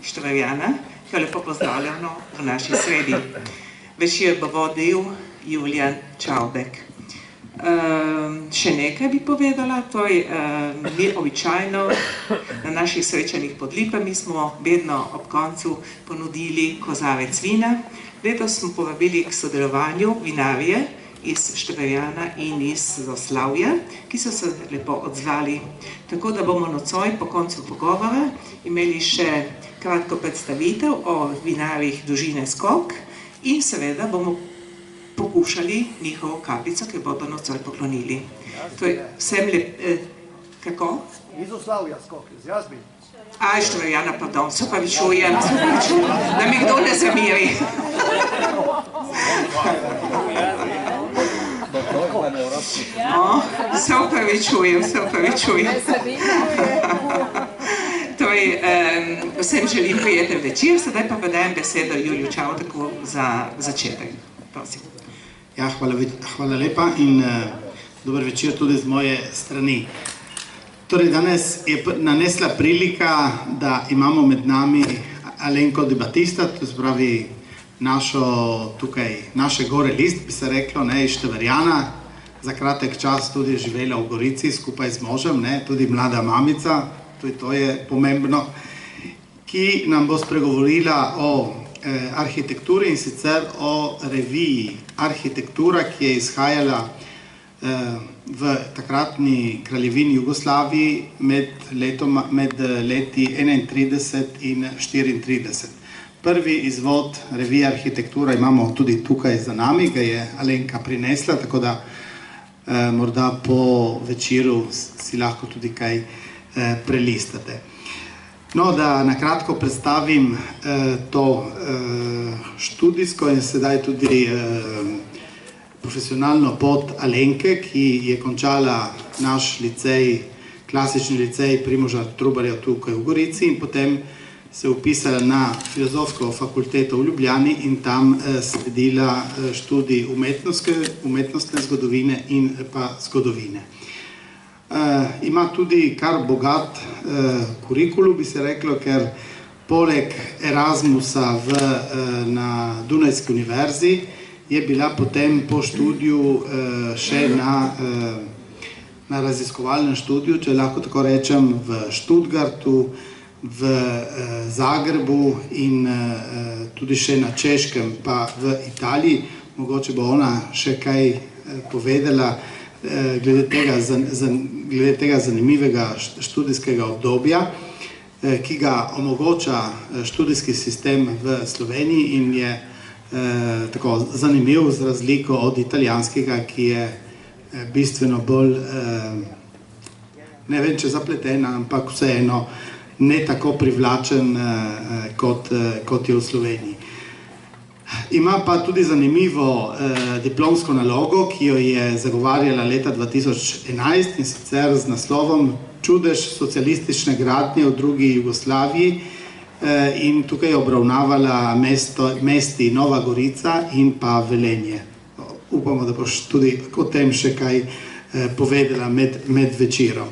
Štvarjana, ki jo lepo pozdravljamo v naši sredi. Večer bo vodil Julijan Čaubek. Še nekaj bi povedala, mi običajno na naših srečanjih pod lipami smo vedno ob koncu ponudili kozarec vina. Letos smo povabili k sodelovanju vinarje iz Štvarjana in iz Zaslavja, ki so se lepo odzvali. Tako da bomo nocoj po koncu pogovora imeli še kratko predstavitev o vinarjih družine Skok in seveda bomo pokušali njihovo kapljico, ki bodo nocoj poklonili. Vsem kako? Iz Zaslavja Skok, iz Jazbin. Štvarjana, pardon, se opravičujem, da mi kdo ne zameri. Se opravičujem. Vsem želim prijeten večer, sedaj pa predajem besedo Juliju Čaubeku za začetek. Prosim. Ja, hvala lepa in dober večer tudi z moje strani. Torej, danes je nanesla prilika, da imamo med nami Alenko De Batista, to se pravi naše gore list, bi se reklo, iz Štvarjana, za kratek čas tudi živela v Gorici skupaj z možem, tudi mlada mamica, tudi to je pomembno, ki nam bo spregovorila o arhitekturi in sicer o reviji Arhitektura, ki je izhajala v takratni kraljevini Jugoslaviji med leti 31 in 34. Prvi izvod revije Arhitektura imamo tudi tukaj za nami, ga je Alenka prinesla, tako da morda po večeru si lahko tudi kaj prelistate. No, da nakratko predstavim to študijsko in sedaj tudi profesionalno pot Alenke, ki je končala naš licej, klasični licej Primoža Trubarja tukaj v Gorici in potem se upisala na Filozofsko fakulteto v Ljubljani in tam sledila študij umetnostne zgodovine in pa zgodovine. Ima tudi kar bogat kurikulum, bi se reklo, ker poleg Erasmusa na Dunajski univerzi je bila potem po študiju še na raziskovalnem študiju, če lahko tako rečem, v Študgartu, v Zagrebu in tudi še na Češkem, pa v Italiji. Mogoče bo ona še kaj povedala glede tega zanimivega študijskega obdobja, ki ga omogoča študijski sistem v Sloveniji in je tako zanimiv z razliko od italijanskega, ki je bistveno bolj, ne vem, če zapleten, ampak vseeno ne tako privlačen, kot je v Sloveniji. Ima pa tudi zanimivo diplomsko nalogo, ki jo je zagovarjala leta 2011 in sicer z naslovom Čudež socialistične gradnje v drugi Jugoslaviji in tukaj je obravnavala mesti Nova Gorica in pa Velenje. Upamo, da boš tudi o tem še kaj povedala med večerom.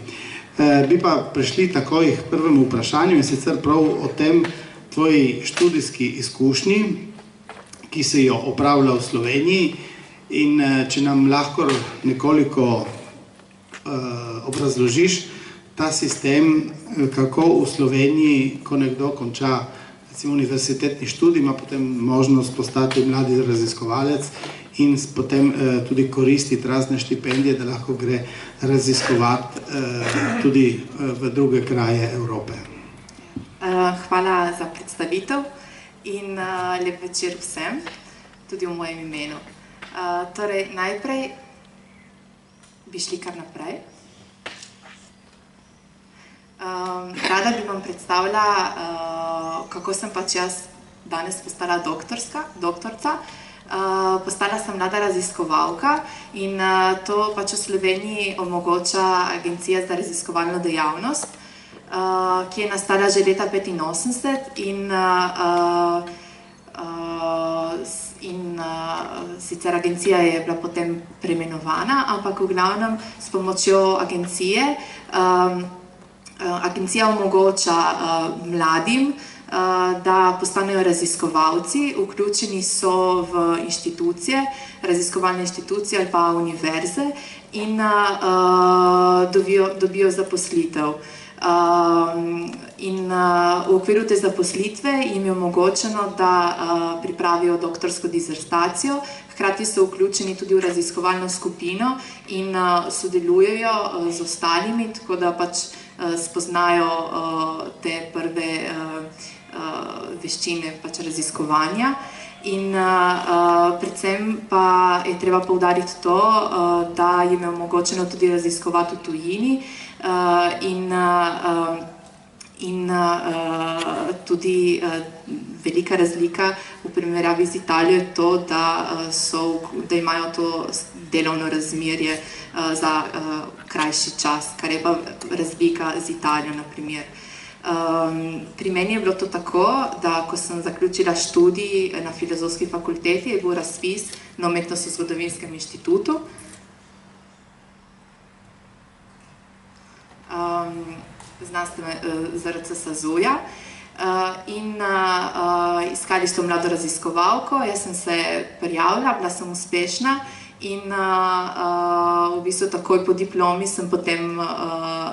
Bi pa prišli takoj k prvemu vprašanju in sicer prav o tem tvoji študijski izkušnji, ki se jo opravlja v Sloveniji in če nam lahko nekoliko obrazložiš ta sistem, kako v Sloveniji, ko nekdo konča recimo univerzitetni študij, ima potem možnost postati mladi raziskovalec in potem tudi koristiti razne štipendije, da lahko gre raziskovati tudi v druge kraje Evrope. Hvala za predstavitev in lep večer vsem, tudi v mojem imenu. Torej, najprej bi šli kar naprej. Rada bi vam predstavila, kako sem pač jaz danes postala doktorca. Postala sem mlada raziskovalka in to pač v Sloveniji omogoča Agencija za raziskovalno dejavnost, ki je nastala že leta 1985 in sicer agencija je bila potem preimenovana, ampak v glavnem s pomočjo agencija omogoča mladim da postanejo raziskovalci, vključeni so v inštitucije, raziskovalne inštitucije ali pa univerze in dobijo zaposlitev. In v okviru te zaposlitve jim je omogočeno, da pripravijo doktorsko dizertacijo, hkrati so vključeni tudi v raziskovalno skupino in sodelujejo z ostalimi, tako da pač spoznajo te prve veščine pač raziskovanja. In predvsem pa je treba poudariti to, da jim je omogočeno tudi raziskovati v tujini in tudi velika razlika v primerjavi z Italijo je to, da imajo to delovno razmerje za krajši čas, kar je pa razlika z Italijo, na primer. Pri meni je bilo to tako, da ko sem zaključila študij na Filozofski fakulteti, je bil razpis na Umetnostno-zgodovinskem inštitutu. ZRC SAZU-ja in iskali so mlado raziskovalko, jaz sem se prijavila, bila sem uspešna in v bistvu takoj po diplomi sem potem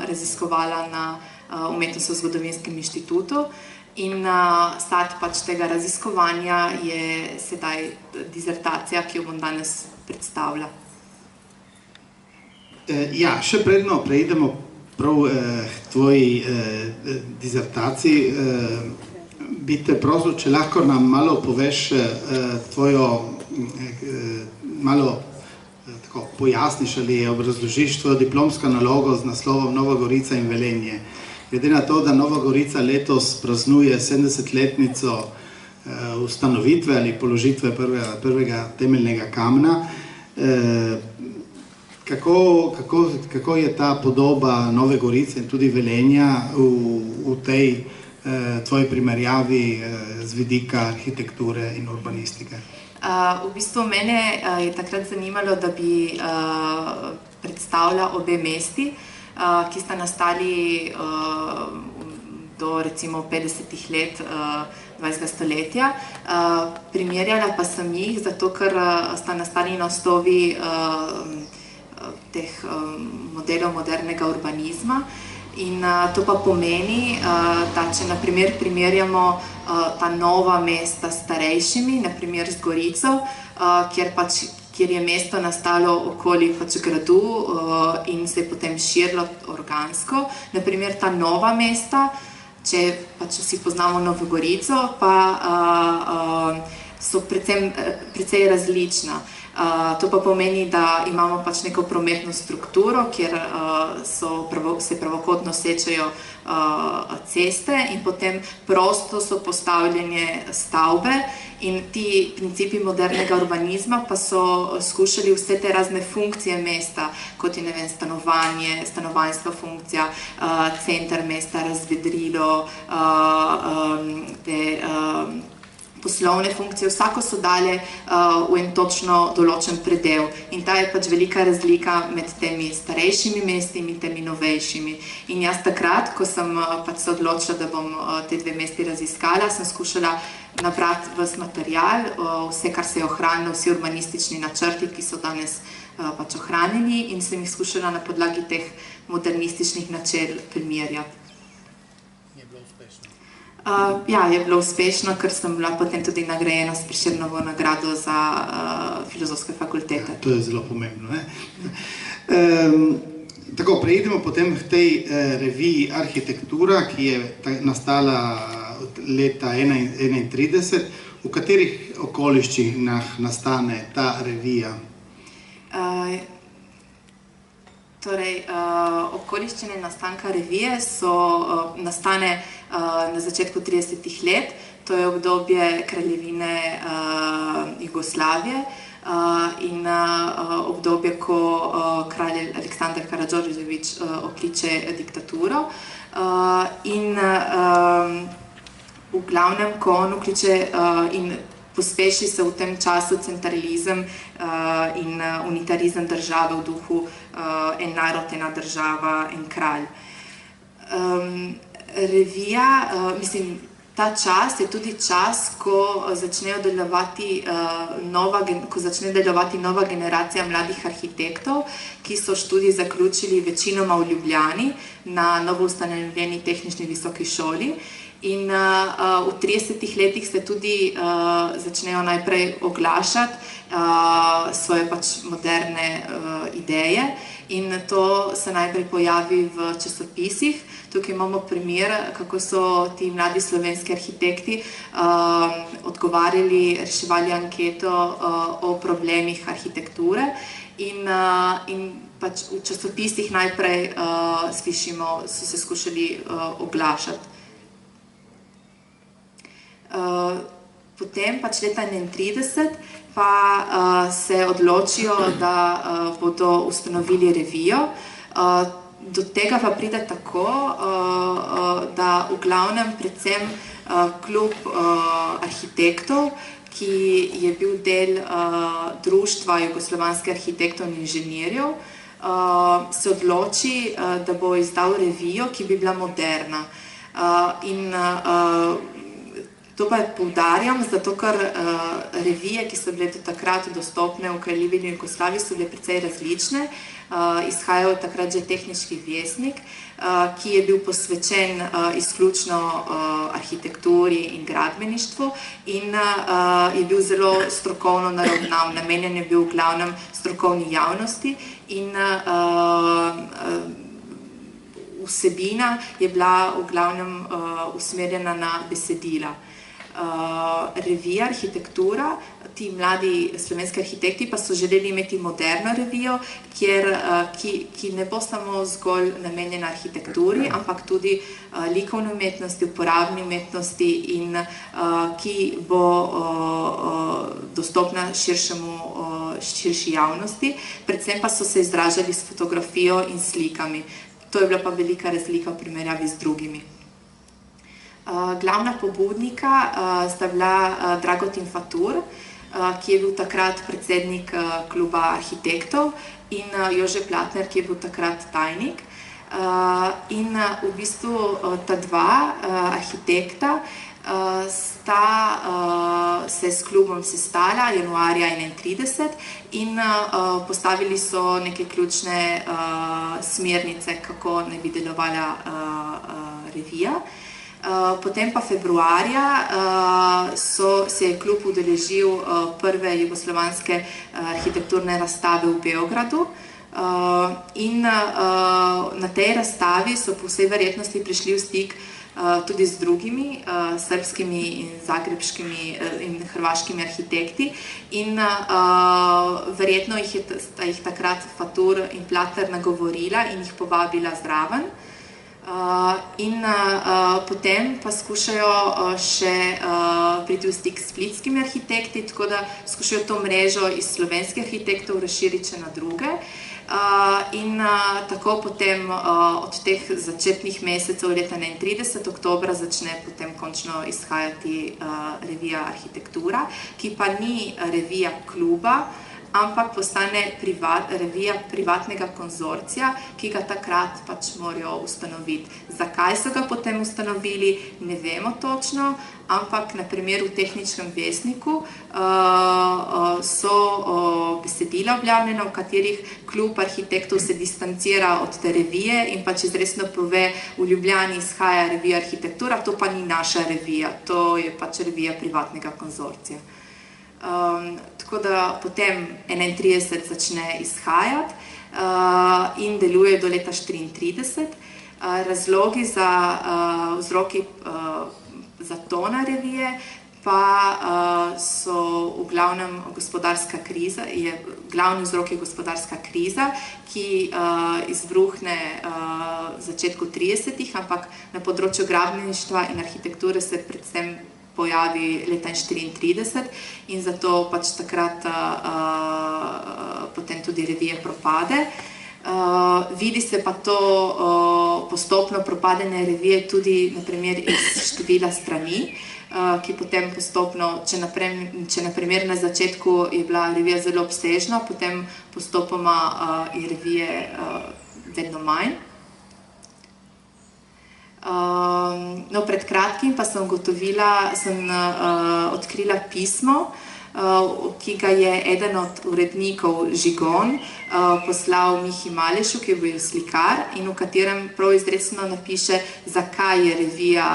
raziskovala na Umetnostno-zgodovinskem inštitutu in start pač tega raziskovanja je sedaj dizertacija, ki jo bom danes predstavila. Ja, še predno preidemo prav tvoji dizertaciji, bi te prosil, če lahko nam malo poveš tvojo, malo tako pojasniš ali obrazložiš tvojo diplomsko nalogo z naslovom Nova Gorica in Velenje. Glede na to, da Nova Gorica letos praznuje 70-letnico ustanovitve ali položitve prvega temeljnega kamna, kako je ta podoba Nove Gorice in tudi Velenja v tej tvoji primerjavi z vidika arhitekture in urbanistike? V bistvu mene je takrat zanimalo, da bi predstavila obe mesti, ki sta nastali do recimo 50 let 20. stoletja. Primerjala pa sem jih, zato ker sta nastali na osnovi teh modelov modernega urbanizma. In to pa pomeni, da če na primer primerjamo ta nova mesta s starejšimi, na primer z Gorico, kjer je mesto nastalo okoli gradu in se je potem širilo organsko. Na primer ta nova mesta, če pač vsi poznamo Novo Gorico, pa so precej različna. To pa pomeni, da imamo pač neko prometno strukturo, kjer se pravokotno sečajo ceste in potem prosto so postavljene stavbe in ti principi modernega urbanizma pa so skušali vse te razne funkcije mesta, kot je, ne vem, stanovanje, stanovanjska funkcija, center mesta, razvedrilo, poslovne funkcije, vsako so dale v en točno določen predel. In ta je pač velika razlika med temi starejšimi mesti in temi novejšimi. In jaz takrat, ko sem pač se odločila, da bom te dve mesti raziskala, sem skušala nabrati ves material, vse, kar se je ohranilo, vsi urbanistični načrti, ki so danes pač ohranjeni, in sem jih skušala na podlagi teh modernističnih načel primerjati. Ja, je bilo uspešno, ker sem bila potem tudi nagrajena s Prešernovo nagrado za Filozofske fakultete. To je zelo pomembno, ne? Tako, preidemo potem v tej reviji Arhitektura, ki je nastala leta 1931. V katerih okoliščinah nastane ta revija? Torej, okoliščine nastanka revije nastane na začetku 30. let, to je obdobje kraljevine Jugoslavije in obdobje, ko kralj Aleksandar Karadžordžević okliče diktaturo in v glavnem, ko on okliče in pospeši se v tem času centralizem in unitarizem države v duhu en narod, ena država, en kralj. Revija, mislim, ta čas je tudi čas, ko začne delovati nova generacija mladih arhitektov, ki so študij zaključili večinoma v Ljubljani na novoustanovljeni tehnični visoki šoli. In v 30 letih se tudi začnejo najprej oglašati svoje moderne ideje in to se najprej pojavi v časopisih. Tukaj imamo primer, kako so ti mladi slovenski arhitekti odgovarjali, reševali anketo o problemih arhitekture in v časopisih najprej slišimo, so se skušali oglašati. Potem leta 1931 pa se odločijo, da bodo ustanovili revijo. Do tega pa pride tako, da v glavnem predvsem klub arhitektov, ki je bil del društva jugoslovanskih arhitektov in inženirjev, se odloči, da bo izdal revijo, ki bi bila moderna. In to pa poudarjam, zato ker revije, ki so bile do takrat dostopne v Kraljevini Jugoslaviji, so bile precej različne. Izhajal je takrat že Tehniški vjesnik, ki je bil posvečen izključno arhitekturi in gradbeništvu in je bil zelo strokovno naravnan, namenjen je bil v glavnem strokovni javnosti in vsebina je bila v glavnem usmerjena na besedila. Revija Arhitektura, ti mladi slovenski arhitekti pa so želeli imeti moderno revijo, ki ne bo samo zgolj namenjena arhitekturi, ampak tudi likovni umetnosti, uporabni umetnosti in ki bo dostopna širši javnosti. Predvsem pa so se izražali s fotografijo in slikami. To je bila pa velika razlika v primerjavi z drugimi. Glavna pobudnika sta bila Dragutin Fatur, ki je bil takrat predsednik kluba arhitektov, in Jože Platner, ki je bil takrat tajnik. In v bistvu ta dva arhitekta sta se s klubom sestala januarja 1931 in postavili so neke ključne smernice, kako naj bi delovala revija. Potem pa februarja se je klub udeležil prve jugoslovanske arhitekturne razstave v Beogradu in na tej razstavi so po vsej verjetnosti prišli v stik tudi z drugimi srbskimi in zagrebškimi in hrvaškimi arhitekti in verjetno jih takrat Fatur in Platner nagovorila in jih povabila zraven. In potem pa skušajo še priti v stik s splitskimi arhitekti, tako da skušajo to mrežo iz slovenskih arhitektov razširiti še na druge. In tako potem od teh začetnih mesecev leta 1931, oktobra, začne potem končno izhajati revija Arhitektura, ki pa ni revija kluba, ampak postane revija privatnega konzorcija, ki ga takrat morajo ustanoviti. Zakaj so ga potem ustanovili, ne vemo točno, ampak na primer v Tehničnem vjesniku so besedila objavljena, v katerih klub arhitektov se distancira od te revije in izresno pove, v Ljubljani izhaja revija Arhitektura, to pa ni naša revija, to je revija privatnega konzorcija. Tako da potem 1931 začne izhajati in deluje do leta 1934. Razlogi vzroki zatona revije pa so v glavnem gospodarska kriza, glavni vzrok je gospodarska kriza, ki izbruhne v začetku 30-ih, ampak na področju gradbeništva in arhitekture se predvsem pojavi leta 1934 in zato takrat potem tudi revija propade. Vidi se pa to postopno propadanje revije tudi na primer iz števila strani, ki potem postopno, če na primer na začetku je bila revija zelo obsežna, potem postopoma je revije vedno manj. No, pred kratkim pa sem odkrila pismo, ki ga je eden od urednikov Žigon poslal Mihi Malešu, ki je bil slikar, in v katerem prav izrecno napiše, zakaj je revija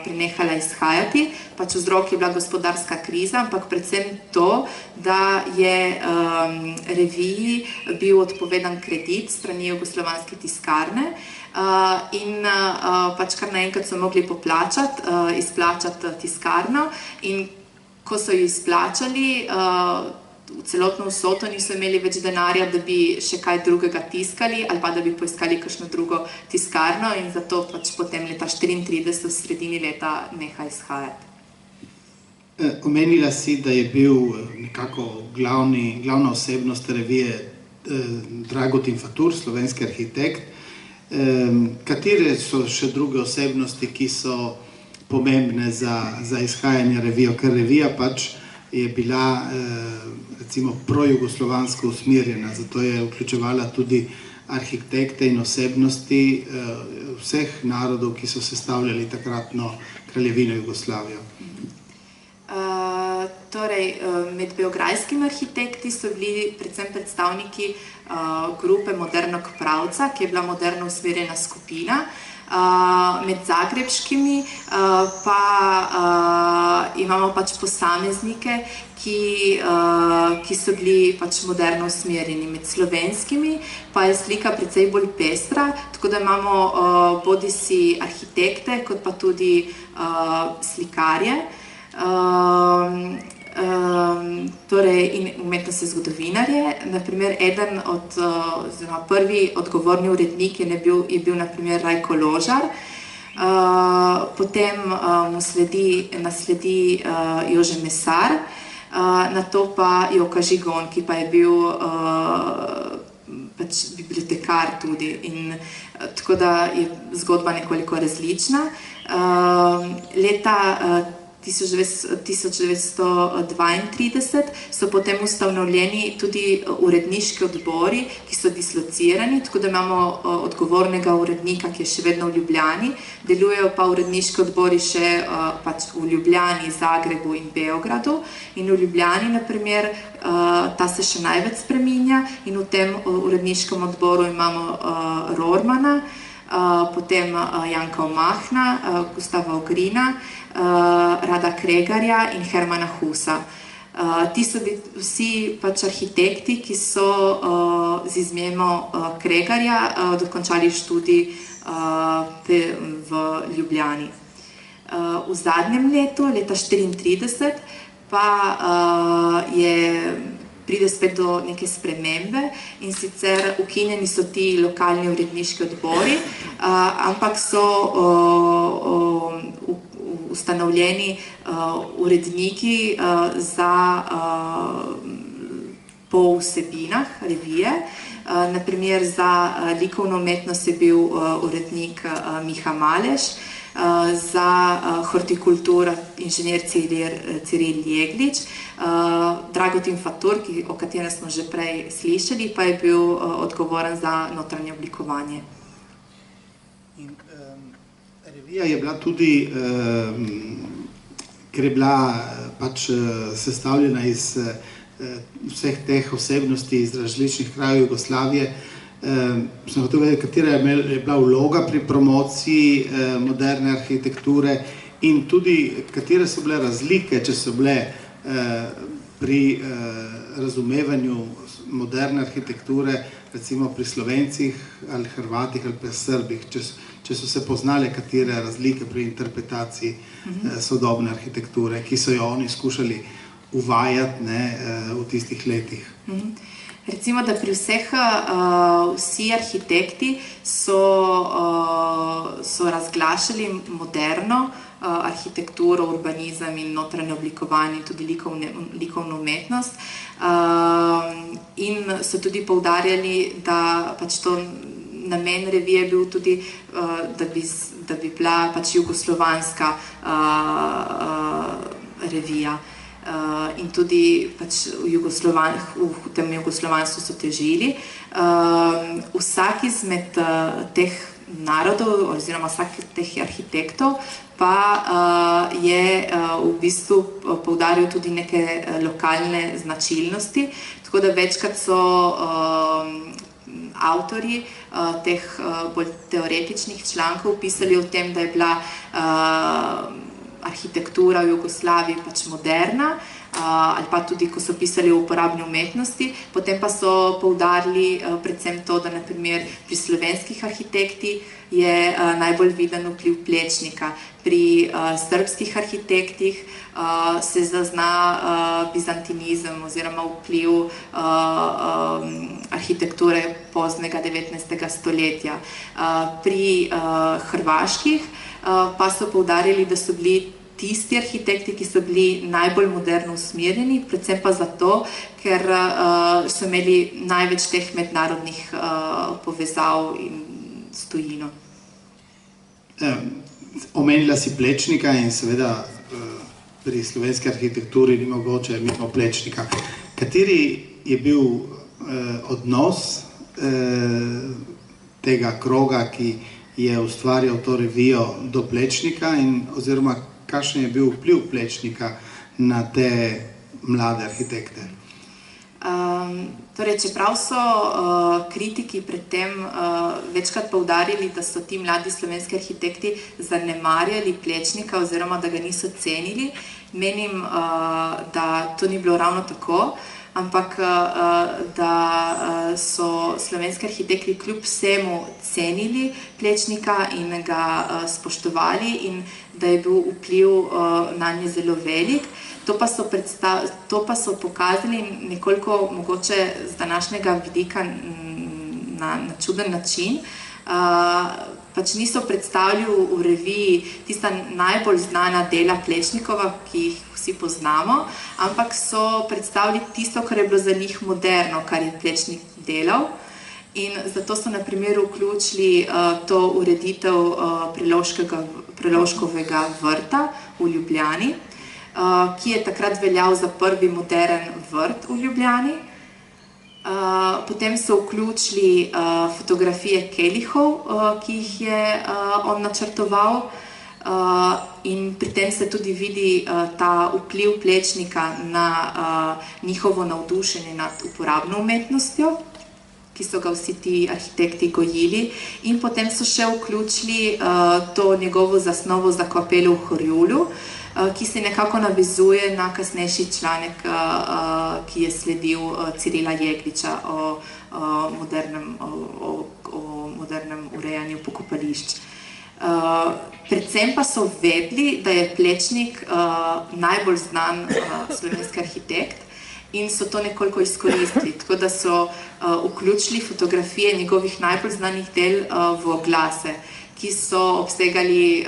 prenehala izhajati. Pač vzrok je bila gospodarska kriza, ampak predvsem to, da je reviji bil odpovedan kredit strani jugoslovanske tiskarne, in pač kar naenkrat so mogli izplačati tiskarno, in ko so jo izplačali, celotno vsoto niso imeli več denarja, da bi še kaj drugega tiskali ali pa da bi poiskali kakšno drugo tiskarno, in zato pač potem leta 1934 v sredini leta neha izhajati. Omenila si, da je bil nekako glavna osebnost revije Dragutin Fatur, slovenski arhitekt. Katere so še druge osebnosti, ki so pomembne za izhajanje revije, ker revija pač je bila recimo projugoslovansko usmerjena, zato je vključevala tudi arhitekte in osebnosti vseh narodov, ki so sestavljali takratno kraljevino Jugoslavijo. Torej, med beograjskimi arhitekti so bili predvsem predstavniki grupe Modernog pravca, ki je bila moderno usmerjena skupina. Med zagrebškimi pa imamo pač posameznike, ki so bili pač moderno usmerjeni. Med slovenskimi pa je slika precej bolj pestra, tako da imamo bodisi arhitekte, kot pa tudi slikarje. Torej, in umetnostne zgodovinarje. Naprimer, prvi odgovorni urednik je bil naprimer Rajko Ložar, potem mu nasledi Jože Mesar, nato pa Joka Žigon, ki pa je bil pač bibliotekar tudi, in tako da je zgodba nekoliko različna. Leta 1932 so potem ustanovljeni tudi uredniški odbori, ki so dislocirani, tako da imamo odgovornega urednika, ki je še vedno v Ljubljani, delujejo pa uredniški odbori še pač v Ljubljani, Zagrebu in Beogradu, in v Ljubljani, naprimer, ta se še največ spreminja, in v tem uredniškem odboru imamo Rormana, potem Janka Omahna, Gustava Ogrina, Rada Kregarja in Hermana Husa. Ti so bili vsi pač arhitekti, ki so z izjemo Kregarja dokončali študij v Ljubljani. V zadnjem letu, leta 1934, pa pride spet do neke spremembe, in sicer ukinjeni so ti lokalni uredniški odbori, ampak so ustanovljeni uredniki po vsebinah revije. Naprimer, za likovno umetnost je bil urednik Miha Maleš, za hortikulturo inženir Ciril Jeglič, Dragutin Fatur, o katerem smo že prej slišali, pa je bil odgovoren za notranje oblikovanje. Revija je bila tudi, ker je bila pač sestavljena iz vseh teh osebnosti iz različnih krajev Jugoslavije, sem hotel vedeti, katera je bila vloga pri promociji moderne arhitekture in tudi katere so bile razlike, če so bile pri razumevanju moderne arhitekture, recimo pri Slovencih ali Hrvatih ali pri Srbih, če so se poznale katere razlike pri interpretaciji sodobne arhitekture, ki so jo oni skušali uvajati v tistih letih. Recimo, da pri vsi arhitekti so razglašali moderno arhitekturo, urbanizem in notranje oblikovanje, tudi likovno umetnost, in so tudi poudarjali, da pač to namen revije je bil tudi, da bi bila pač jugoslovanska revija. In tudi pač v tem jugoslovanstvu so težili. Vsak izmed teh narodov oziroma vsakih teh arhitektov pa je v bistvu poudaril tudi neke lokalne značilnosti, tako da večkrat so avtorji teh bolj teoretičnih člankov pisali o tem, da je bila arhitektura v Jugoslaviji pač moderna, ali pa tudi, ko so pisali o uporabni umetnosti, potem pa so poudarili predvsem to, da na primer pri slovenskih arhitektih je najbolj viden vpliv Plečnika. Pri srbskih arhitektih se zazna bizantinizem oziroma vpliv arhitekture poznega 19. stoletja. Pri hrvaških pa so poudarili, da so bili tisti arhitekti, ki so bili najbolj moderno usmerjeni, predvsem pa zato, ker so imeli največ teh mednarodnih povezav in s tujino. Omenila si Plečnika in seveda pri slovenski arhitekturi ni mogoče mimo Plečnika. Kateri je bil odnos tega kroga, ki je ustvarjal to revijo do Plečnika in oziroma kakšen je bil vpliv Plečnika na te mlade arhitekte? Torej, čeprav so kritiki pred tem večkrat poudarili, da so ti mladi slovenski arhitekti zanemarjali Plečnika oziroma da ga niso cenili, menim, da to ni bilo ravno tako, ampak da so slovenski arhitekti kljub vsemu cenili Plečnika in ga spoštovali in da je bil vpliv nanje zelo velik. To pa so pokazali nekoliko mogoče z današnjega vidika na čuden način. Pač niso predstavili v reviji tista najbolj znana dela Plečnikova, ki jih vsi poznamo, ampak so predstavili tisto, kar je bilo za njih moderno, kar je Plečnik delal. In zato so na primer vključili to ureditev Prelovškovega vrta v Ljubljani, ki je takrat veljal za prvi moderen vrt v Ljubljani. Potem so vključili fotografije kelihov, ki jih je on načrtoval, in pri tem se tudi vidi ta vpliv Plečnika na njihovo navdušenje nad uporabno umetnostjo, ki so ga vsi ti arhitekti gojili, in potem so še vključili to njegovo zasnovo za kapelo v Horjulu, ki se nekako navezuje na kasnejši članek, ki je sledil Cirila Jegliča o modernem urejanju pokopališč. Predvsem pa so vedeli, da je Plečnik najbolj znan slovenski arhitekt in so to nekoliko izkoristili, tako da so vključili fotografije njegovih najbolj znanih del v oglase, ki so obsegali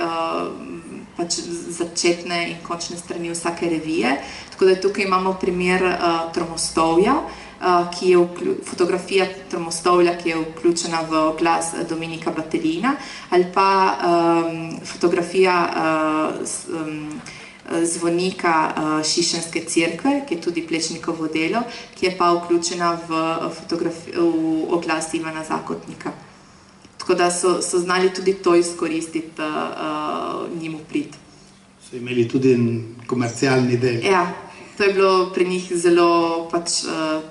pač začetne in končne strani vsake revije. Tako da tukaj imamo primer Tromostovja, fotografija Tromostovja, ki je vključena v oglas Dominika Batelina, ali pa fotografija zvonika Šišenske cerkve, ki je tudi Plečnikovo delo, ki je pa vključena v oglas Ivana Zakotnika. Tako da so znali tudi to izkoristiti njim v prid. So imeli tudi komercialni del. Ja, to je bilo pri njih zelo pač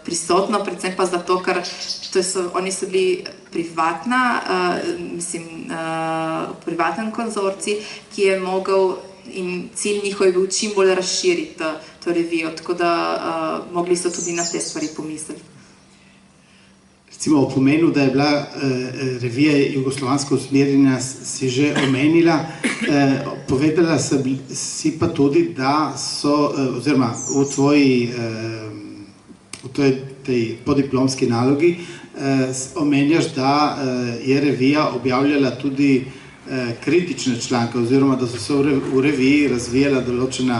prisotno, predvsem pa zato, ker oni so bili privaten konzorcij, ki je mogel in cilj njihov je bil čim bolj razširiti to revijo, tako da mogli so tudi na te stvari pomisliti. Recimo o pomenu, da je bila revija jugoslovansko usmerjena, si že omenila. Povedala si pa tudi, da so, oziroma v tej podiplomski nalogi omenjaš, da je revija objavljala tudi kritične članke, oziroma da so se v reviji razvijala določene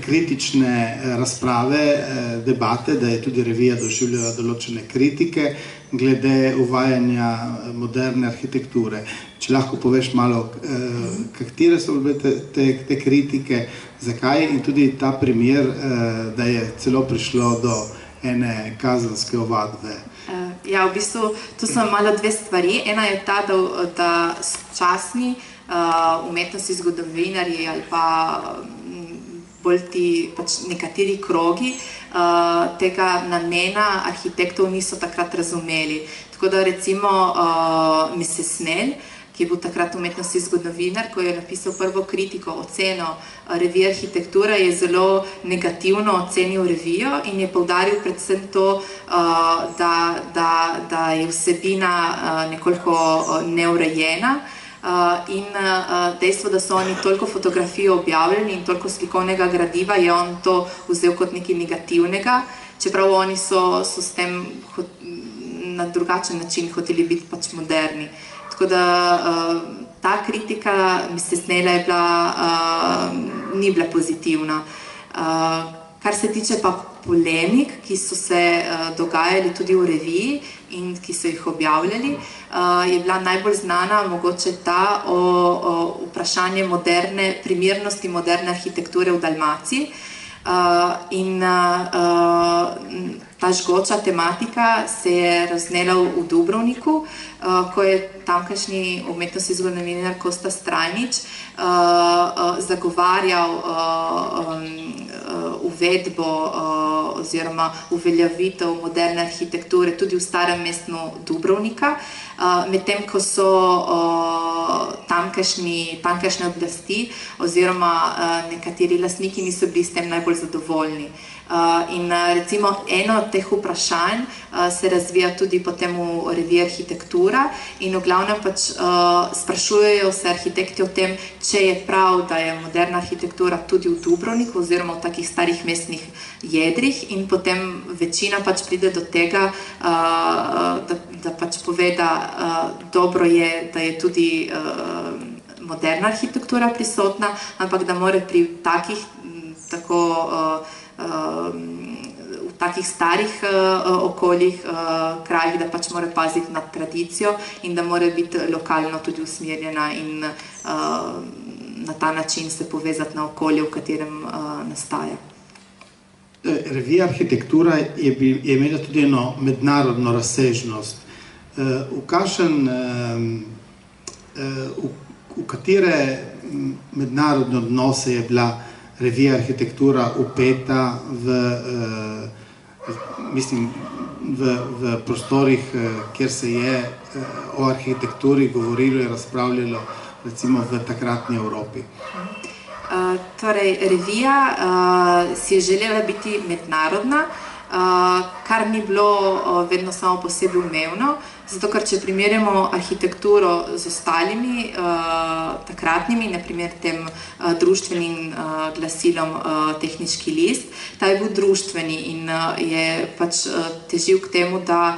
kritične razprave, debate, da je tudi revija doživljala določene kritike glede uvajanja moderne arhitekture. Če lahko poveš malo, katere so bile te kritike, zakaj in tudi ta primer, da je celo prišlo do ene kazenske ovadbe. Ja, v bistvu tu so malo dve stvari. Ena je ta, da časni umetnosti zgodovinarji ali pa bolj ti pač nekateri krogi tega namena arhitektov niso takrat razumeli. Tako da recimo Mrs. Snell, ki je bil takrat umetnostni zgodovinar, ko je napisal prvo kritiko, oceno revije arhitektura, je zelo negativno ocenil revijo in je poudaril predvsem to, da je vsebina nekoliko neurejena. In dejstvo, da so oni toliko fotografij objavljeni in toliko slikovnega gradiva, je on to vzel kot nekaj negativnega, čeprav oni so s tem na drugačen način hoteli biti pač moderni. Tako da ta kritika, Mrs. Snella je ni bila pozitivna. Kar se tiče pa polemik, ki so se dogajali tudi v reviji in ki so jih objavljali, je bila najbolj znana mogoče ta o vprašanje primernosti moderne arhitekture v Dalmaciji. In ta žgoča tematika se je raznela v Dubrovniku, ko je tamkajšnji umetnostni zgodovinar Kosta Strajnič zagovarjal uvedbo oziroma uveljavitev moderne arhitekture tudi v starem mestu Dubrovnika, medtem ko so tamkajšnje oblasti oziroma nekateri lastniki niso bili s tem najbolj zadovoljni. In recimo eno od teh vprašanj se razvija tudi potem v reviji Arhitektura in v glavnem pač sprašujejo se arhitekti o tem, če je prav, da je moderna arhitektura tudi v Dubrovniku oziroma v takih starih mestnih jedrih, in potem večina pač pride do tega, da pač pove, da dobro je, da je tudi moderna arhitektura prisotna, ampak da mora pri takih v takih starih okoljih, krajih, da pač mora paziti na tradicijo in da mora biti lokalno tudi usmerjena in na ta način se povezati na okolje, v katerem nastaja. Revija Arhitektura je imela tudi eno mednarodno razsežnost. V katere mednarodne odnose je bila revija Arhitektura upeta v prostorih, kjer se je o arhitekturi govorilo in razpravljalo, recimo v takratni Evropi? Torej, revija si je želela biti mednarodna, kar ni bilo vedno samo po sebi umevno, zato ker če primerjamo arhitekturo z ostalimi takratnimi, naprimer tem društvenim glasilom Tehniški list, ta je bil društveni in je pač težil k temu, da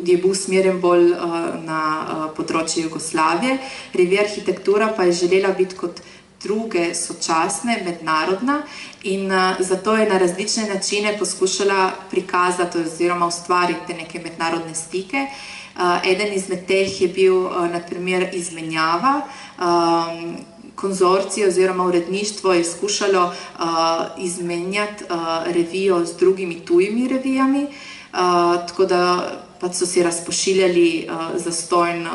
je bil usmerjen bolj na področje Jugoslavije. Revija Arhitektura pa je želela biti kot druge sočasne, mednarodna, in zato je na različne načine poskušala prikazati oziroma ustvariti neke mednarodne stike. Eden izmed teh je bil naprimer izmenjava. Konzorcij oziroma uredništvo je skušalo izmenjati revijo z drugimi tujimi revijami, tako da pač so si razpošiljali zastonj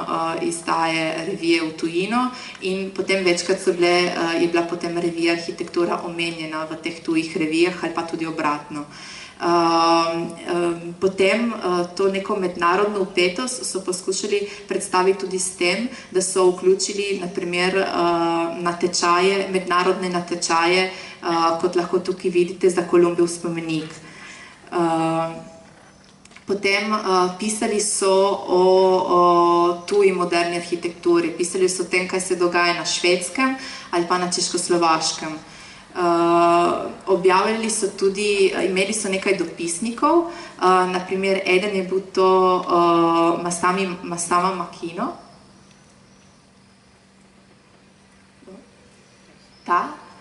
izdaje revije v tujino in potem večkrat je bila potem revija Arhitektura omenjena v teh tujih revijah ali pa tudi obratno. Potem to neko mednarodno vpetost so poskušali predstaviti tudi s tem, da so vključili naprimer natečaje, mednarodne natečaje, kot lahko tukaj vidite za Kolumbijev spomenik. Potem pisali so o tuji moderni arhitekturi, pisali so o tem, kaj se dogaja na Švedskem ali pa na Češkoslovaškem. Objavljali so tudi, imeli so nekaj dopisnikov, naprimer eden je bil to Masama Makino.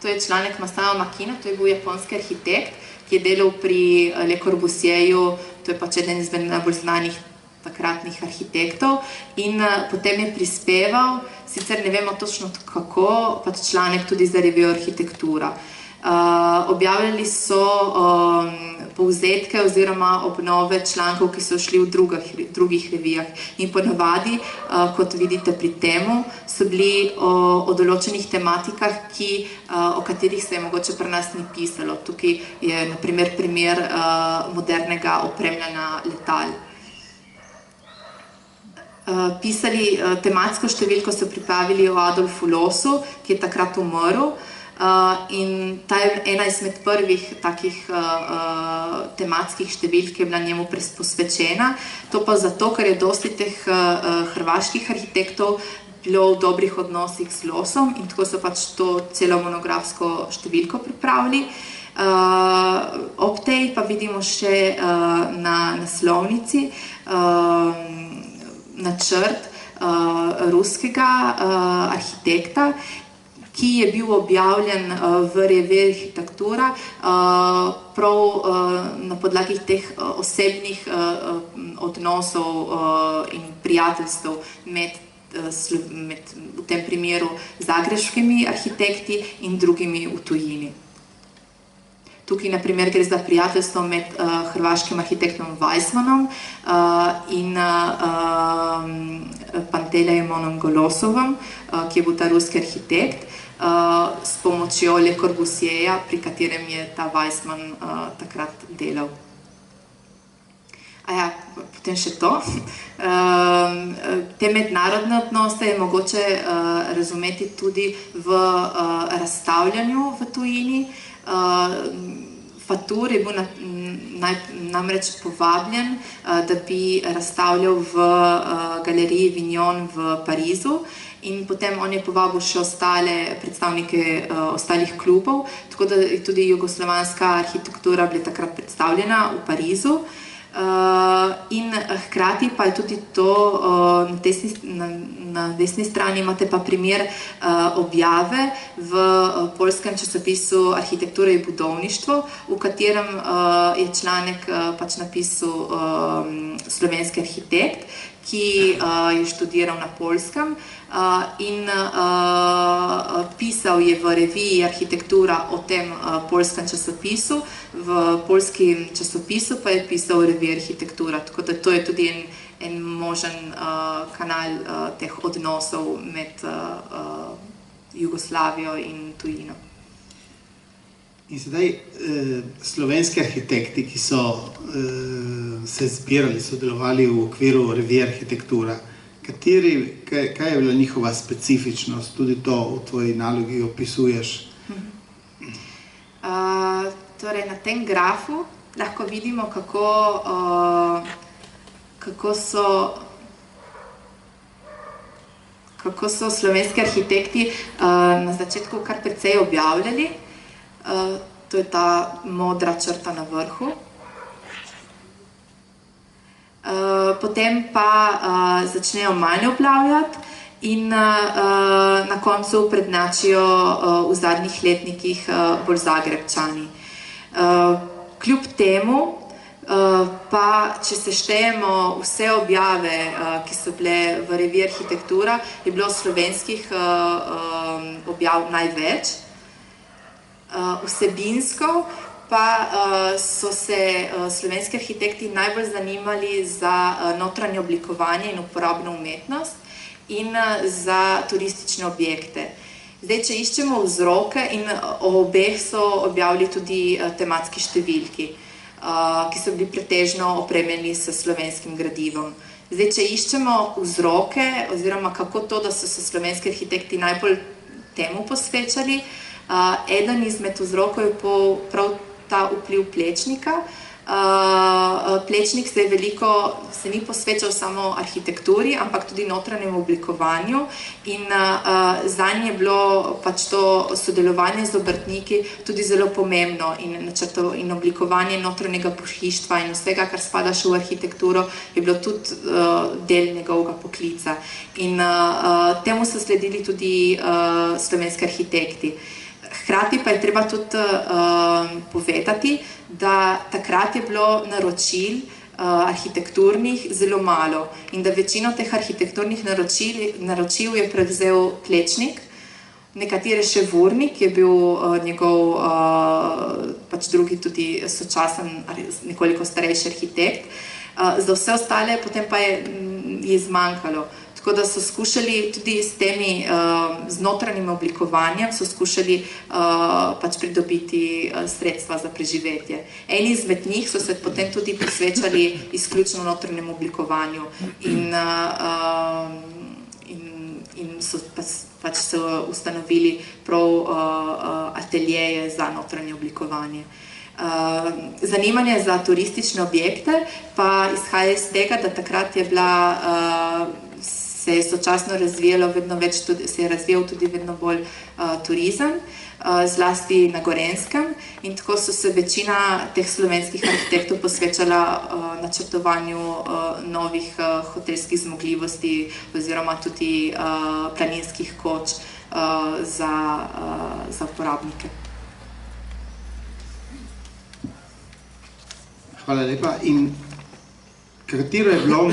To je članek Masama Makino, to je bil japonski arhitekt, ki je delal pri Le Corbusierju, to je pač eden izmed najbolj znanih takratnih arhitektov, in potem je prispeval, sicer ne vemo točno kako, pač članek tudi za revijo Arhitektura. Objavljali so povzetke oziroma obnove člankov, ki so šli v drugih revijah. In ponavadi, kot vidite pri temu, so bili o določenih tematikah, o katerih se je mogoče pri nas ni pisalo. Tukaj je na primer modernega opremljanja letal. Tematsko številko so pripravili o Adolfu Lossu, ki je takrat umrl. In ta je ena izmed prvih takih tematskih številk, ki je bila njemu posvečena. To pa zato, ker je dosti teh hrvaških arhitektov bilo v dobrih odnosih z Lossom in tako so pač to celo monografsko številko pripravili. Ob tej pa vidimo še na naslovnici načrt ruskega arhitekta, ki je bil objavljen v reviji Arhitektura prav na podlagi teh osebnih odnosov in prijateljstev med v tem primeru zagrebškimi arhitekti in drugimi v tujini. Tukaj, na primer, gre za prijateljstvo med hrvaškim arhitektom Weissmanom in Pantelejmonom Golosovom, ki je bil ta ruski arhitekt, s pomočjo Le Corbusierja, pri katerem je ta Weissman takrat delal. Potem še to. Te mednarodne odnose je mogoče razumeti tudi v razstavljanju v tujini. Fatur je bil namreč povabljen, da bi razstavljal v galeriji Vignon v Parizu in potem on je povabil še ostale predstavnike ostalih klubov, tako da je tudi jugoslovanska arhitektura bila takrat predstavljena v Parizu. In hkrati pa je tudi to, na desni strani imate pa primer objave v poljskem časopisu Arhitektura in budovništvo, v katerem je članek pač napisal slovenski arhitekt, ki je študiral na Poljskem in pisal je v reviji Arhitektura o tem poljskem časopisu, v poljskem časopisu pa je pisal v reviji Arhitektura, tako da to je tudi en možen kanal teh odnosov med Jugoslavijo in tujino. In sedaj slovenski arhitekti, ki so se zbirali, sodelovali v okviru revije Arhitektura, kaj je bila njihova specifičnost, tudi to v tvoji nalogi opisuješ? Torej, na tem grafu lahko vidimo, kako so slovenski arhitekti na začetku kar precej objavljali. To je ta modra črta na vrhu. Potem pa začnejo manj objavljati in na koncu prednjačijo v zadnjih letnikih bolj Zagrebčani. Kljub temu pa, če seštejemo vse objave, ki so bile v reviji Arhitektura, je bilo slovenskih objav največ. Vsebinsko pa so se slovenski arhitekti najbolj zanimali za notranje oblikovanje in uporabno umetnost in za turistične objekte. Zdaj, če iščemo vzroke, in o obeh so objavili tudi tematski številki, ki so bili pretežno opremljeni s slovenskim gradivom. Zdaj, če iščemo vzroke, oziroma kako to, da so se slovenski arhitekti najbolj temu posvečali, eden izmed vzrokov je prav ta vpliv Plečnika. Plečnik se ni posvečal samo arhitekturi, ampak tudi notranjemu oblikovanju in zanj je bilo pač to sodelovanje z obrtniki tudi zelo pomembno in oblikovanje notranjega pohištva in vsega, kar spada še v arhitekturo, je bilo tudi del njegovega poklica. In temu so sledili tudi slovenski arhitekti. Hkrati pa je treba tudi povedati, da takrat je bilo naročil arhitekturnih zelo malo in da večino teh arhitekturnih naročil je prevzel Plečnik. nekatere še Vurnik, je bil njegov pač drugi tudi sočasen, nekoliko starejši arhitekt. Za vse ostale potem pa je zmanjkalo. Tako da so skušali tudi s temi z notranjim oblikovanjem, so skušali pač pridobiti sredstva za preživetje. Eni izmed njih so se potem tudi posvečali izključno notranjem oblikovanju in so pač se ustanovili prav ateljeje za notranje oblikovanje. Zanimanje za turistične objekte pa izhaja iz tega, da takrat je bila se je sočasno razvijalo vedno več, se je razvijal tudi vedno bolj turizem, zlasti na Gorenjskem, in tako so se večina teh slovenskih arhitektov posvečala načrtovanju novih hotelskih zmogljivosti oziroma tudi planinskih koč za uporabnike. Hvala lepa. In katero je bilo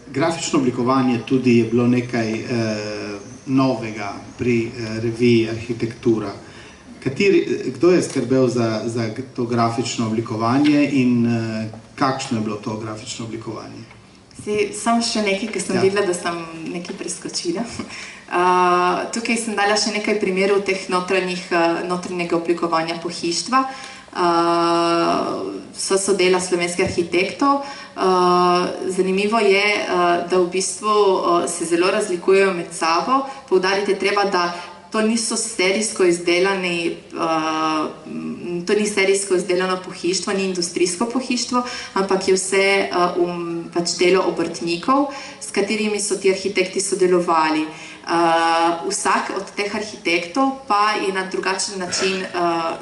grafično oblikovanje tudi je bilo nekaj novega pri reviji Arhitektura. Kdo je skrbel za to grafično oblikovanje in kakšno je bilo to grafično oblikovanje? Samo še nekaj, ker sem videla, da sem nekaj preskočila. Tukaj sem dala še nekaj primerov teh notranjega oblikovanja pohištva. So dela slovenskih arhitektov. Zanimivo je, da v bistvu se zelo razlikujejo med sabo. Poudariti je treba, da to niso serijsko izdelani, to ni serijsko izdelano pohištvo, ni industrijsko pohištvo, ampak je vse pač delo obrtnikov, s katerimi so ti arhitekti sodelovali. Vsak od teh arhitektov pa je na drugačen način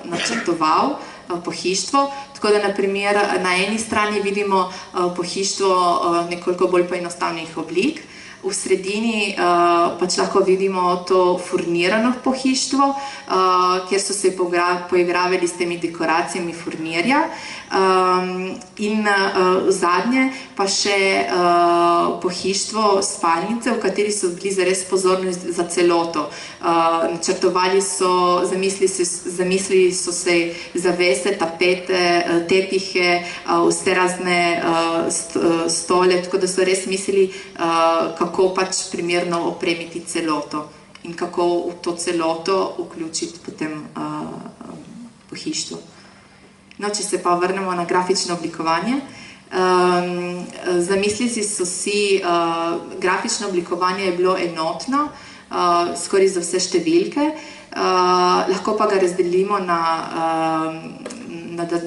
načrtoval pohištvo, tako da na primer na eni strani vidimo pohištvo nekoliko bolj poenostavnih oblik, v sredini pač lahko vidimo to furnirano pohištvo, kjer so se poigravali s temi dekoracijami furnirja, in zadnje pa še pohištvo spalnice, v kateri so bili zares pozorni za celoto. Načrtovali so, zamislili so se zavese, tapete, tepihe, vse razne stole, tako da so res mislili, kako pač primerno opremiti celoto in kako v to celoto vključiti potem pohištvo. No, če se pa vrnemo na grafično oblikovanje, zamislili so si, grafično oblikovanje je bilo enotno, skoraj za vse številke, lahko pa ga razdelimo na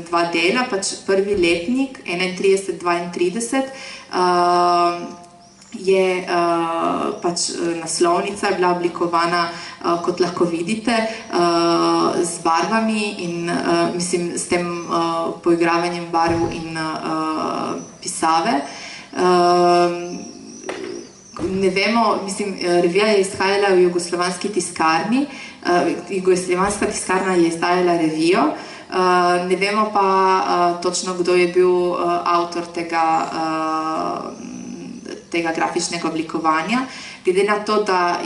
dva dela, pač prvi letnik, 31-32, je pač naslovnica bila oblikovana, kot lahko vidite, z barvami in mislim, s tem poigravanjem barv in pisave. Ne vemo, mislim, revija je izhajala v jugoslovanski tiskarni, jugoslovanska tiskarna je izdajala revijo, ne vemo pa točno, kdo je bil avtor tega grafičnega oblikovanja. Glede na to, da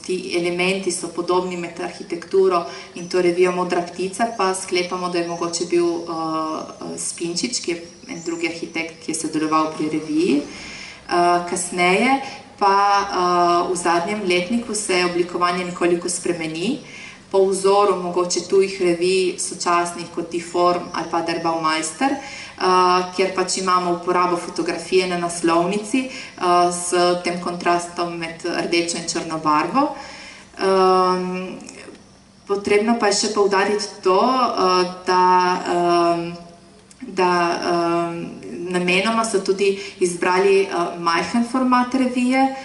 ti elementi so podobni med arhitekturo in to revijo Modra ptica, pa sklepamo, da je mogoče bil Spinčič, ki je en drugi arhitekt, ki je sodeloval pri reviji. Kasneje pa v zadnjem letniku se oblikovanje nekoliko spremeni, po vzoru mogoče tujih revij sočasnih kot Deform ali pa Der Baumeister, kjer pač imamo uporabo fotografije na naslovnici s tem kontrastom med rdečo in črno barvo. Potrebno pa je še poudariti to, da namenoma so tudi izbrali majhen format revije,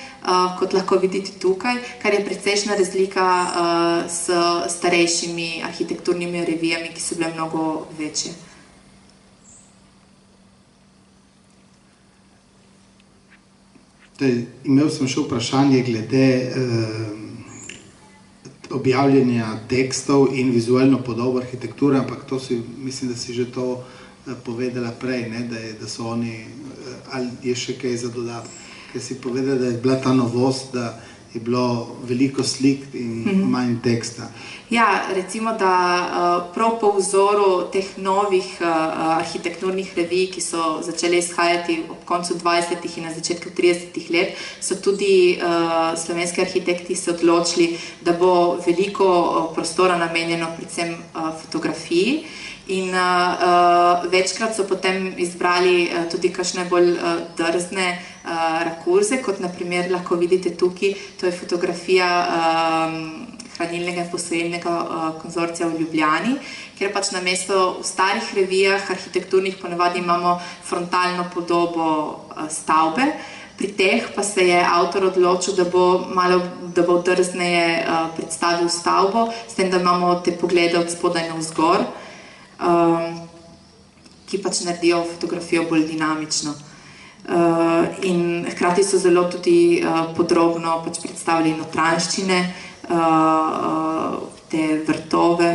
kot lahko vidite tukaj, kar je precejšnja razlika s starejšimi arhitekturnimi revijami, ki so bile mnogo večje. Imel sem še vprašanje glede objavljanja tekstov in vizualno podobo arhitekture, ampak to mislim, da si že to povedala prej, da so oni, ali je še kaj za dodati? ker si povedala, da je bila ta novost, da je bilo veliko slik in manj teksta. Ja, recimo, da prav po vzoru teh novih arhitekturnih revij, ki so začele izhajati ob koncu 20. in na začetku 30. let, so tudi slovenski arhitekti se odločili, da bo veliko prostora namenjeno predvsem fotografiji. In večkrat so potem izbrali tudi kakšne bolj drzne rakurze, kot naprimer lahko vidite tukaj, to je fotografija hranilnega in posojilnega konzorcija v Ljubljani, kjer pač namesto v starih revijah arhitekturnih ponavadi imamo frontalno podobo stavbe, pri teh pa se je avtor odločil, da bo drzneje predstavil stavbo, s tem, da imamo te poglede od spodaj navzgor, ki pač naredijo fotografijo bolj dinamično. In hkrati so zelo tudi podrobno pač predstavili notranjščine, te vrtove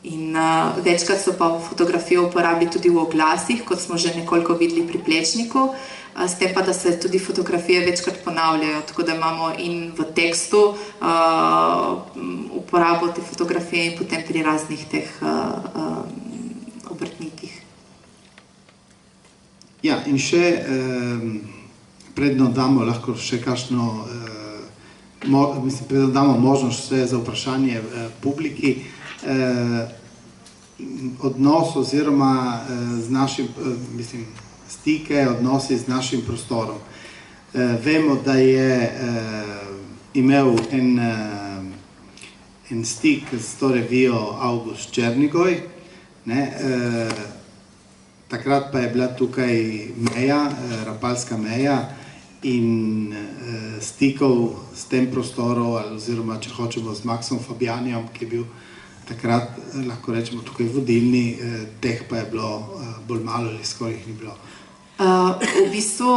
in večkrat so pa fotografijo uporabili tudi v oglasih, kot smo že nekoliko videli pri Plečniku, s tem pa, da se tudi fotografije večkrat ponavljajo, tako da imamo in v tekstu uporabo te fotografije in potem pri raznih teh obrtnikih. Ja, in še predno damo lahko še kakšno predno damo možnost za vprašanje publiki, odnos oziroma z našim, stike, odnosi z našim prostorom. Vemo, da je imel en stik s to revijo August Černigoj, takrat pa je bila tukaj meja, Rapalska meja, in stikov s tem prostorom, oziroma če hočemo z Maksom Fabjanijom, ki je bil takrat, lahko rečemo, tukaj vodilni, teh pa je bilo bolj malo ali skoraj jih ni bilo. V bistvu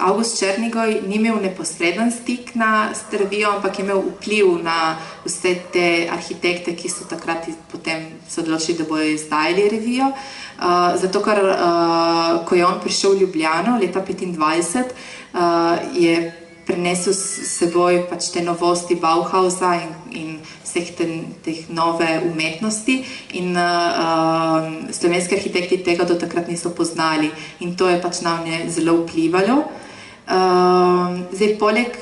August Černigoj ni imel neposreden stik s revijo, ampak je imel vpliv na vse te arhitekte, ki so takrat potem se odločili, da bojo izdajali revijo. Zato, ker ko je on prišel v Ljubljano leta 1925, je prinesel s seboj pač te novosti Bauhausa in vseh teh nove umetnosti in slovenski arhitekti tega do takrat niso poznali in to je pač na nje zelo vplivalo. Zdaj, poleg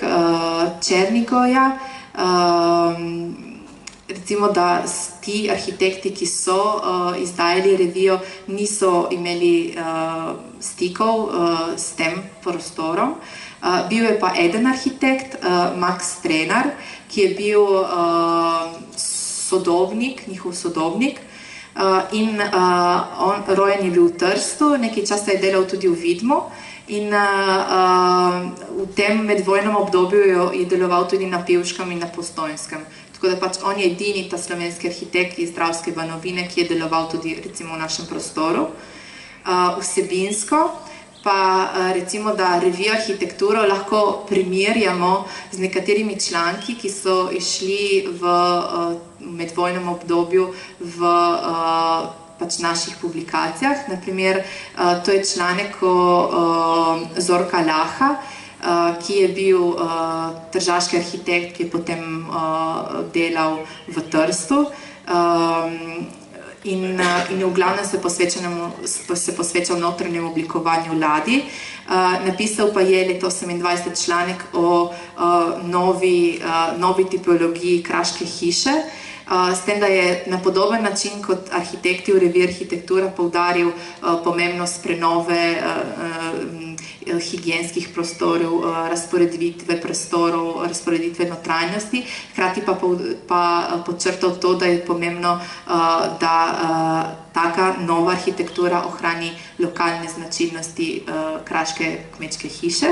Černigoja, recimo, da ti arhitekti, ki so izdajali revijo, niso imeli stikov s tem prostorom. Bil je pa eden arhitekt, Max Strenar, ki je bil sodobnik, njihov sodobnik, in on rojen je bil v Trstu, nekaj časa je delal tudi v Vidmu in v tem medvojnem obdobju je deloval tudi na Pivškem in na Postojnskem. Tako da pač on je edini ta slovenski arhitekt iz Dravske Banovine, ki je deloval tudi recimo v našem prostoru. Vsebinsko pa recimo, da revijo arhitekturo lahko primerjamo z nekaterimi članki, ki so išli v medvojnem obdobju v pač naših publikacijah. Naprimer, to je članek Zorka Laha, ki je bil tržaški arhitekt, ki je potem delal v Trstu. In v glavnem se posvečal notranjemu oblikovanju ladij. Napisal pa je leta 1928 članek o novi tipologiji kraške hiše, s tem, da je na podoben način kot arhitekti v reviji Arhitektura poudaril pomembnost prenove higienskih prostorov, razporeditve prostorov, razporeditve notranjosti, hkrati pa podčrtal to, da je pomembno, da taka nova arhitektura ohrani lokalne značilnosti kraške kmečke hiše.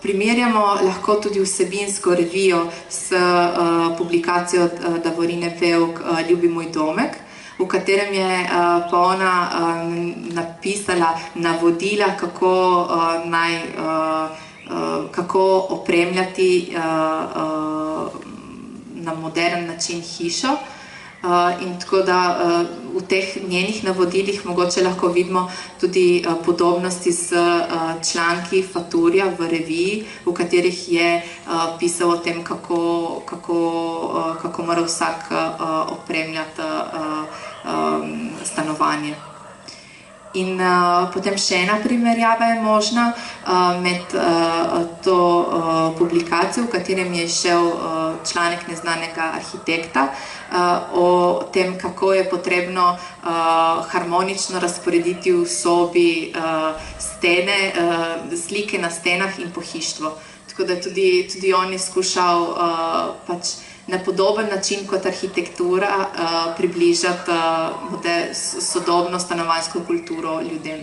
Primerjamo lahko tudi vsebinsko revijo s publikacijo Davorine Pevk Ljubi moj domek, v katerem je pa ona napisala navodila, kako opremljati na modern način hišo. In tako da v teh njenih navodilih mogoče lahko vidimo tudi podobnosti z članki Faturja v reviji, v katerih je pisal o tem, kako mora vsak opremljati stanovanje. In potem še ena primerjava je možna med to publikacijo, v katerem je šel članek neznanega arhitekta o tem, kako je potrebno harmonično razporediti v sobi stene, slike na stenah in pohištvo. Tako da tudi on je skušal pač na podoben način kot arhitektura približati sodobno stanovanjsko kulturo ljudem.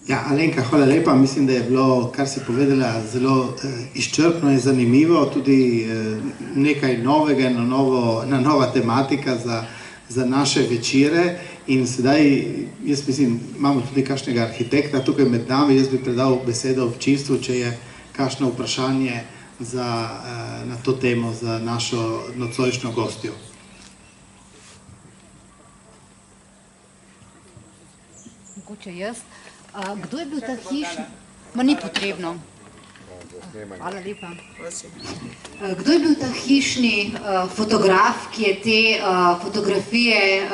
Ja, Alenka, hvala lepa. Mislim, da je bilo, kar si povedala, zelo izčrpno in zanimivo, tudi nekaj novega, nova tematika za naše večere. In sedaj, jaz mislim, imamo tudi kakšnega arhitekta tukaj med nami, jaz bi predal besedo občinstvu, če je kakšno vprašanje na to temo za našo nocojšnjo gostjo. Mogoče jaz. Kdo je bil ta hišni? Ma ni potrebno. Hvala lepa. Kdo je bil ta hišni fotograf, ki je te fotografije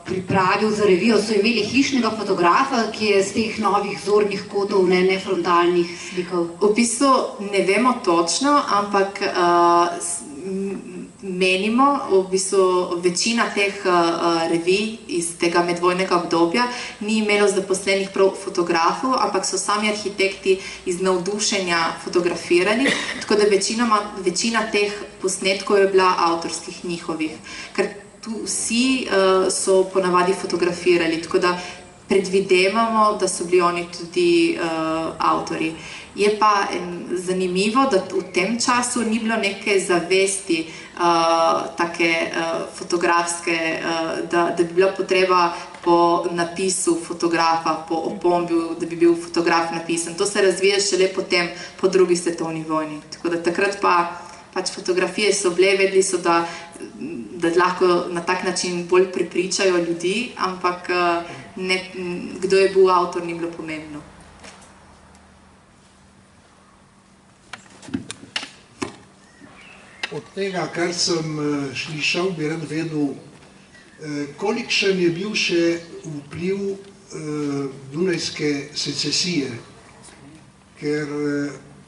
pripravil za revijo? So imeli hišnega fotografa, ki je z teh novih zornih kotov, nefrontalnih slikal? V bistvu ne vemo točno, ampak menimo, v bistvu večina teh revij iz tega medvojnega obdobja ni imelo zaposlenih prav fotografov, ampak so sami arhitekti iz navdušenja fotografirali, tako da večina teh posnetkov je bila avtorskih njihovih. Ker tu vsi so ponavadi fotografirali, tako da predvidevamo, da so bili oni tudi avtori. Je pa zanimivo, da v tem času ni bilo neke zavesti take fotografske, da bi bila potreba po napisu fotografa, po opombi, da bi bil fotograf napisan. To se razvija šele potem po drugi svetovni vojni. Tako da takrat pač fotografije so bile, vedeli so, da lahko na tak način bolj prepričajo ljudi, ampak kdo je bil avtor, ni bilo pomembno. Od tega, kar sem slišal, bi rad vedel, kolikšen je bil še vpliv Dunajske secesije. Ker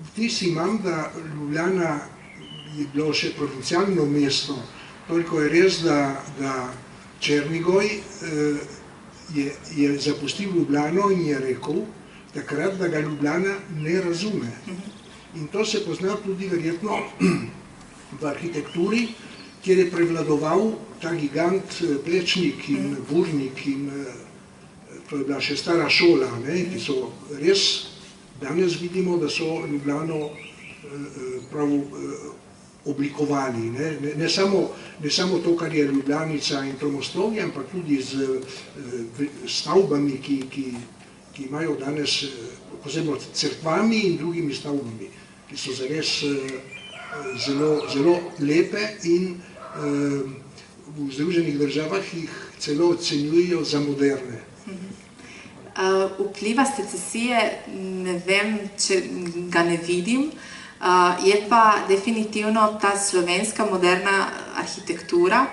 vtis imam, da Ljubljana je bilo še provincialno mesto. Toliko je res, da Černigoj je zapustil Ljubljano in je rekel takrat, da ga Ljubljana ne razume. In to se pozna tudi verjetno v arhitekturi, kjer je prevladoval ta gigant Plečnik in Burnik in to je bila še stara šola, ki so res, danes vidimo, da so Ljubljano prav oblikovali. Ne samo to, kar je Ljubljanica in to Mostovje, ampak tudi z stavbami, ki imajo danes, posebno cerkvami in drugimi stavbami, ki so zares zelo lepe in v Združenih državah jih celo ocenjujejo za moderne. Vpliva secesije ne vem, če ga ne vidim, je pa definitivno ta slovenska moderna arhitektura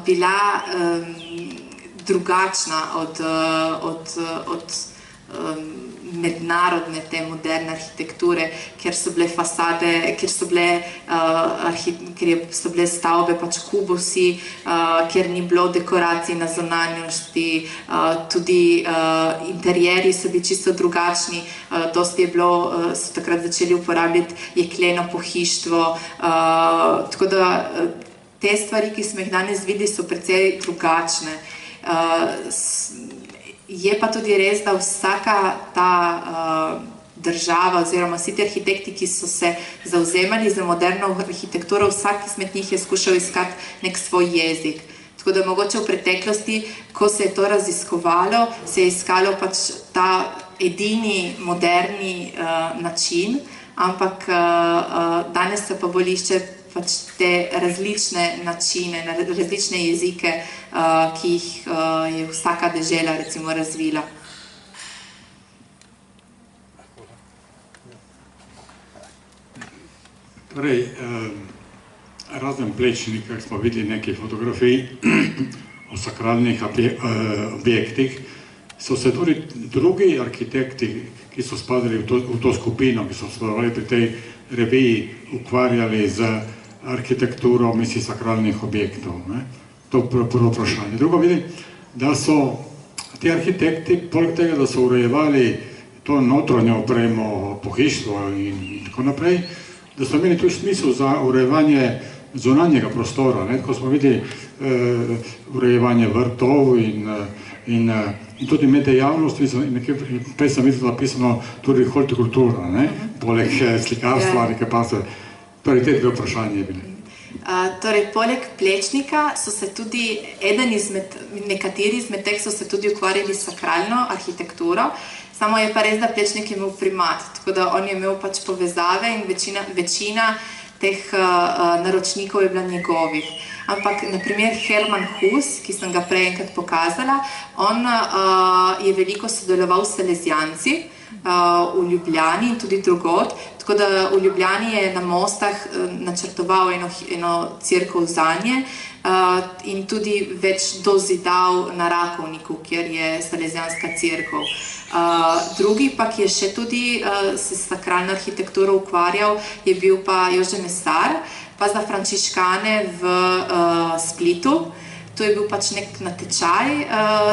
bila drugačna od mednarodne te moderne arhitekture, ker so bile fasade, ker so bile stavbe pač kubusi, ker ni bilo dekoracij na zunanjosti, tudi interjeri so bili čisto drugačni, dosti je bilo, so takrat začeli uporabljati jekleno pohištvo, tako da te stvari, ki smo jih danes videli, so precej drugačne. Je pa tudi res, da vsaka ta država oziroma vsi ti arhitekti, ki so se zavzemali za moderno arhitekturo, vsak izmed njih je skušal iskati nek svoj jezik. Tako da mogoče v preteklosti, ko se je to raziskovalo, se je iskalo pač ta edini moderni način, ampak danes se pa bolj išče pač te različne načine, različne jezike, ki jih je vsaka dežela recimo razvila. Torej, razen plečnik, kar smo videli nekaj fotografij o sakralnih objektih, so se tudi drugi arhitekti, ki so spadali v to skupino, ki so sodelovali pri tej reviji, ukvarjali z arhitekturo, mislim, sakralnih objektov. To je prvo vprašanje. Drugo vidim, da so ti arhitekti, poleg tega, da so urejevali to notranjo opremo, pohištvo in tako naprej, da so imeli tudi smisel za urejevanje zunanjega prostora. Ko smo videli urejevanje vrtov in tudi med dejavnostmi, prej sem videl napisano tudi hortikultura, poleg slikarstva, nekaj pasove. Torej, te dve vprašanje je bile. Torej, poleg plečnika so se tudi, nekateri izmed teh so se tudi ukvarjali s sakralno arhitekturo, samo je pa res, da plečnik je imel primat, tako da on je imel pač povezave in večina teh naročnikov je bila njegovih. Ampak, naprimer, Herman Hus, ki sem ga prej enkrat pokazala, on je veliko sodeloval s Salesijanci v Ljubljani in tudi drugod, tako da v Ljubljani je na Mostah načrtoval eno cerkev zanje in tudi več dozidal na Rakovniku, kjer je Salesijanska cerkev. Drugi pa, ki je še tudi se s sakralno arhitekturo ukvarjal, je bil pa Jože Mesar, pa za frančiškane v Splitu. To je bil pač nek natečaj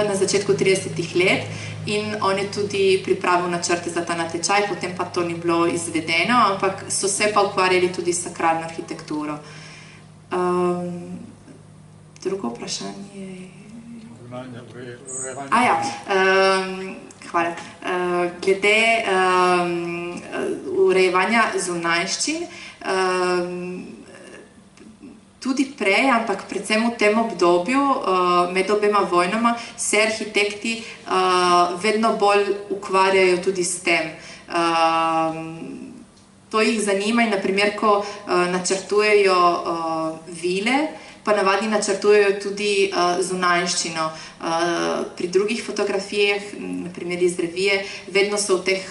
na začetku 30-ih let in on je tudi pripravil načrte za ta natečaj, potem pa to ni bilo izvedeno, ampak so se pa ukvarjali tudi s sakralno arhitekturo. Drugo vprašanje je... Hvala. Glede urejevanja zunanjščin, tudi prej, ampak predvsem v tem obdobju med obema vojnama se arhitekti vedno bolj ukvarjajo tudi s tem. To jih zanima in naprimer, ko načrtujejo vile, pa navadi načrtujejo tudi zunanjščino. Pri drugih fotografijah, naprimer iz revije, vedno so v teh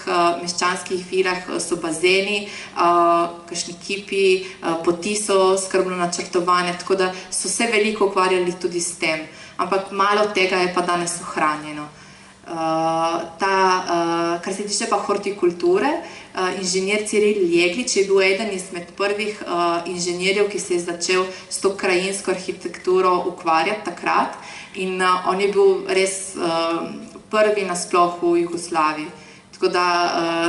meščanskih vilah so bazeni, kakšni kipi, poti so skrbno načrtovane, tako da so se veliko ukvarjali tudi s tem. Ampak malo tega je pa danes ohranjeno. Kar se tiče pa hortikulture, inženir Ciril Jeglič je bil eden izmed prvih inženirjev, ki se je začel s to krajinsko arhitekturo ukvarjati takrat in on je bil res prvi nasploh v Jugoslaviji. Tako da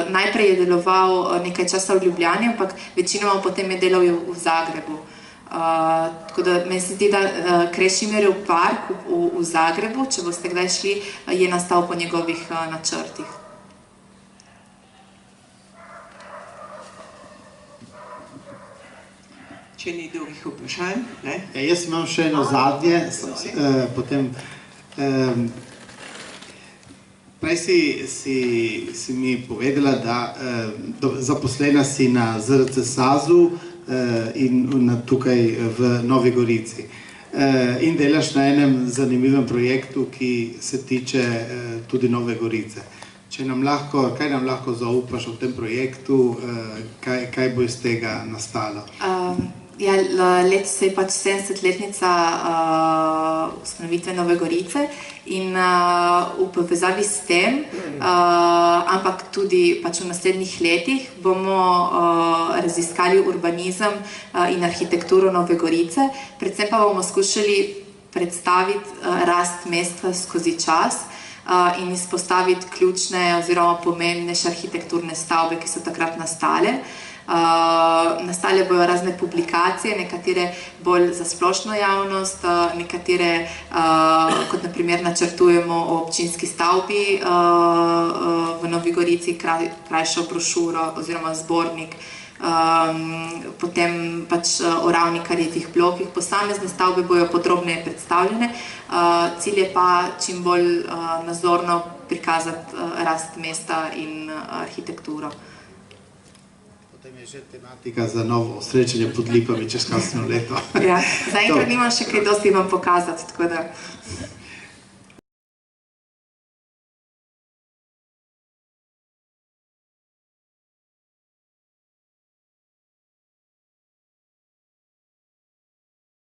najprej je deloval nekaj časa v Ljubljani, ampak večinoma potem je delal v Zagrebu. Tako da meni se zdi, da Krešimirjev park v Zagrebu, če boste kdaj šli, je nastal po njegovih načrtih. Če ni drugih vprašanj, ne? Jaz imam še eno zadnje, potem... Prej si mi povedala, da zaposlena si na ZRC SAZU in tukaj v Novi Gorici. In delaš na enem zanimivem projektu, ki se tiče tudi Nove Gorice. Kaj nam lahko zaupaš v tem projektu, kaj bo iz tega nastalo? Ja, letos je pač 70-letnica ustanovitve Nove Gorice in v povezavi s tem, ampak tudi pač v naslednjih letih bomo raziskali urbanizem in arhitekturo Nove Gorice, predvsem pa bomo skušali predstaviti rast mesta skozi čas in izpostaviti ključne oziroma pomembnejše arhitekturne stavbe, ki so takrat nastale. Nastale bojo razne publikacije, nekatere bolj za splošno javnost, nekatere, kot naprimer načrtujemo o občinski stavbi v Novi Gorici, krajšo brošuro oziroma zbornik, potem pač o Ravnikarjevih blokih, posamezne stavbe bojo podrobneje predstavljene, cilj je pa čim bolj nazorno prikazati rast mesta in arhitekturo. Potem je že tematika za novo srečanje pod Lipami čez kakšno leto. Ja, zaenkrat nimam še kaj dosti vam pokazati, tako da...